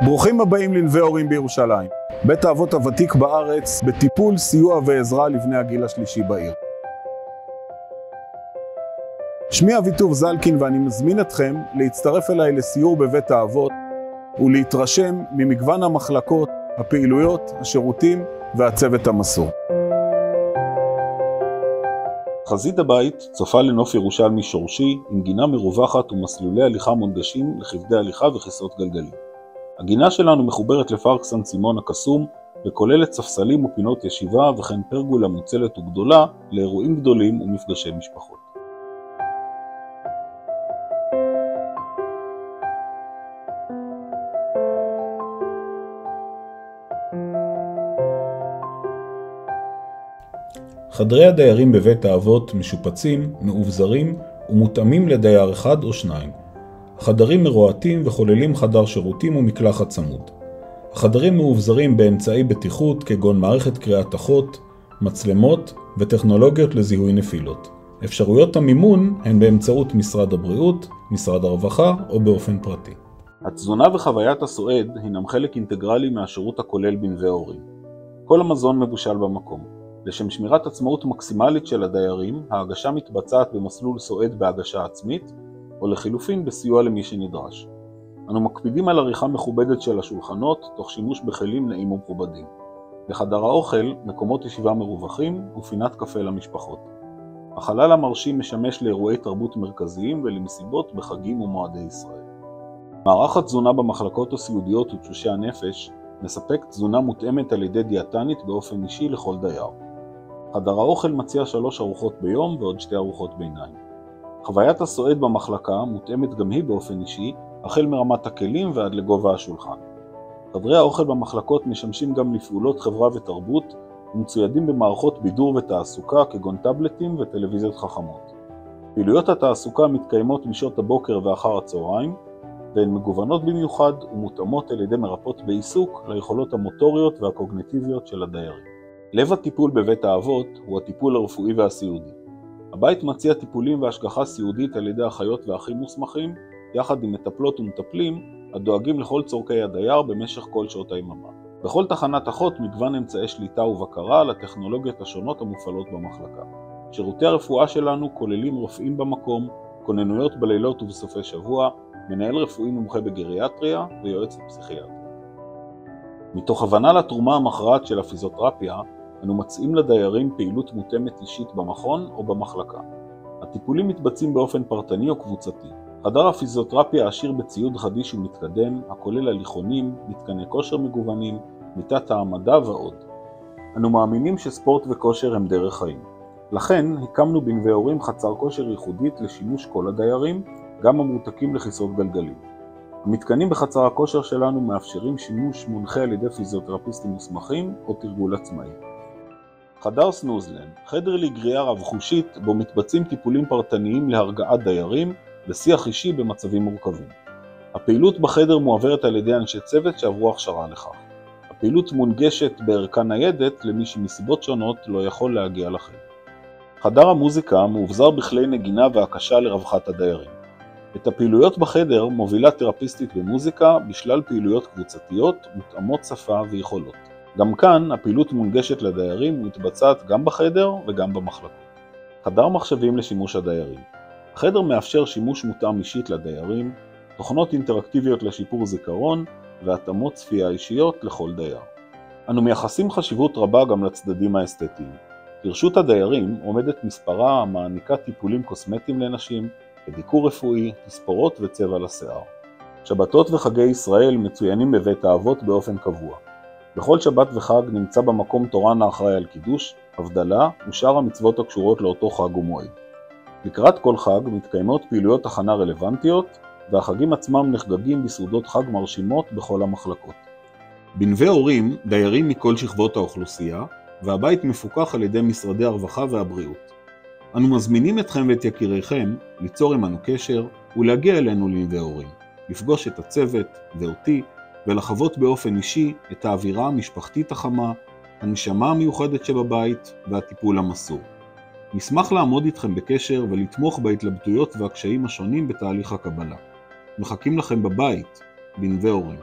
ברוכים הבאים לנווה הורים בירושלים, בית האבות הוותיק בארץ בטיפול, סיוע ועזרה לבני הגיל השלישי בעיר. שמי אביטוב זלקין ואני מזמין אתכם להצטרף אליי לסיור בבית האבות ולהתרשם ממגוון המחלקות, הפעילויות, השירותים והצוות המסור. חזית הבית צופה לנוף ירושלמי שורשי עם גינה מרווחת ומסלולי הליכה מונגשים לכבדי הליכה וכיסאות גלגלים. הגינה שלנו מחוברת לפארק סן סימון הקסום וכוללת ספסלים ופינות ישיבה וכן פרגולה מוצלת וגדולה לאירועים גדולים ומפגשי משפחות. חדרי הדיירים בבית האבות משופצים, מאובזרים ומותאמים לדייר אחד או שניים. החדרים מרועטים וכוללים חדר שירותים ומקלחת צמוד. החדרים מאובזרים באמצעי בטיחות כגון מערכת קריאת אחות, מצלמות וטכנולוגיות לזיהוי נפילות. אפשרויות המימון הן באמצעות משרד הבריאות, משרד הרווחה או באופן פרטי. התזונה וחוויית הסועד הינם חלק אינטגרלי מהשירות הכולל בנווה הורים. כל המזון מבושל במקום. לשם שמירת עצמאות מקסימלית של הדיירים, ההגשה מתבצעת במסלול סועד בהגשה עצמית, או לחילופין בסיוע למי שנדרש. אנו מקפידים על עריכה מכובדת של השולחנות, תוך שימוש בכלים נעים ומכובדים. בחדר האוכל, מקומות ישיבה מרווחים ופינת קפה למשפחות. החלל המרשים משמש לאירועי תרבות מרכזיים ולמסיבות בחגים ומועדי ישראל. מערך התזונה במחלקות הסיעודיות ותשושי הנפש מספק תזונה מותאמת על ידי דיאטנית באופן אישי לכל דייר. חדר האוכל מציע 3 ארוחות ביום ועוד 2 ארוחות ביניים. חוויית הסועד במחלקה מותאמת גם היא באופן אישי, החל מרמת הכלים ועד לגובה השולחן. חדרי האוכל במחלקות משמשים גם לפעולות חברה ותרבות, ומצוידים במערכות בידור ותעסוקה כגון טאבלטים וטלוויזיות חכמות. פעילויות התעסוקה מתקיימות בשעות הבוקר ואחר הצהריים, והן מגוונות במיוחד ומותאמות על ידי מרפאות בעיסוק ליכולות המוטוריות והקוגניטיביות של הדיירים. לב הטיפול בבית האבות הוא הטיפול הרפואי והסיעודי. הבית מציע טיפולים והשגחה סיעודית על ידי אחיות ואחים מוסמכים, יחד עם מטפלות ומטפלים הדואגים לכל צורכי הדייר במשך כל שעות היממה. בכל תחנת אחות מגוון אמצעי שליטה ובקרה על הטכנולוגיות השונות המופעלות במחלקה. שירותי הרפואה שלנו כוללים רופאים במקום, כוננויות בלילות ובסופי שבוע, מנהל רפואי מומחה בגריאטריה ויועץ פסיכיאטרי. מתוך הבנה לתרומה המכרעת של הפיזיותרפיה, אנו מציעים לדיירים פעילות מותאמת אישית במכון או במחלקה. הטיפולים מתבצעים באופן פרטני או קבוצתי. חדר הפיזיותרפיה עשיר בציוד חדיש ומתקדם, הכולל הליכונים, מתקני כושר מגוונים, מיטת העמדה ועוד. אנו מאמינים שספורט וכושר הם דרך חיים. לכן הקמנו בנווה הורים חצר כושר ייחודית לשימוש כל הדיירים, גם המרותקים לכיסאות גלגלים. המתקנים בחצר הכושר שלנו מאפשרים שימוש מונחה על ידי פיזיותרפיסטים מוסמכים או תרגול עצמאי. חדר סנוזלן, חדר לגריעה רב-חושית בו מתבצעים טיפולים פרטניים להרגעת דיירים ושיח אישי במצבים מורכבים. הפעילות בחדר מועברת על ידי אנשי צוות שעברו הכשרה לכך. הפעילות מונגשת בערכה ניידת למי שמסיבות שונות לא יכול להגיע לחדר. חדר המוזיקה מאובזר בכלי נגינה והקשה לרווחת הדיירים. את הפעילויות בחדר מובילה תרפיסטית במוזיקה בשלל פעילויות קבוצתיות, מותאמות שפה ויכולות. גם כאן הפעילות מונגשת לדיירים ומתבצעת גם בחדר וגם במחלקות. חדר מחשבים לשימוש הדיירים. החדר מאפשר שימוש מותאם אישית לדיירים, תוכנות אינטראקטיביות לשיפור זיכרון והתאמות צפייה אישיות לכל דייר. אנו מייחסים חשיבות רבה גם לצדדים האסתטיים. לרשות הדיירים עומדת מספרה המעניקה טיפולים קוסמטיים לנשים, לדיקור רפואי, תספורות וצבע לשיער. שבתות וחגי ישראל מצוינים בבית האבות באופן קבוע. בכל שבת וחג נמצא במקום תורן האחראי על קידוש, הבדלה ושאר המצוות הקשורות לאותו חג ומועד. לקראת כל חג מתקיימות פעילויות הכנה רלוונטיות, והחגים עצמם נחגגים בסעודות חג מרשימות בכל המחלקות. בנווה הורים דיירים מכל שכבות האוכלוסייה, והבית מפוקח על ידי משרדי הרווחה והבריאות. אנו מזמינים אתכם ואת יקיריכם ליצור עמנו קשר ולהגיע אלינו לנווה הורים, לפגוש את הצוות ואותי ולחוות באופן אישי את האווירה המשפחתית החמה, הנשמה המיוחדת שבבית והטיפול המסור. נשמח לעמוד איתכם בקשר ולתמוך בהתלבטויות והקשיים השונים בתהליך הקבלה. מחכים לכם בבית, בנווה הורים.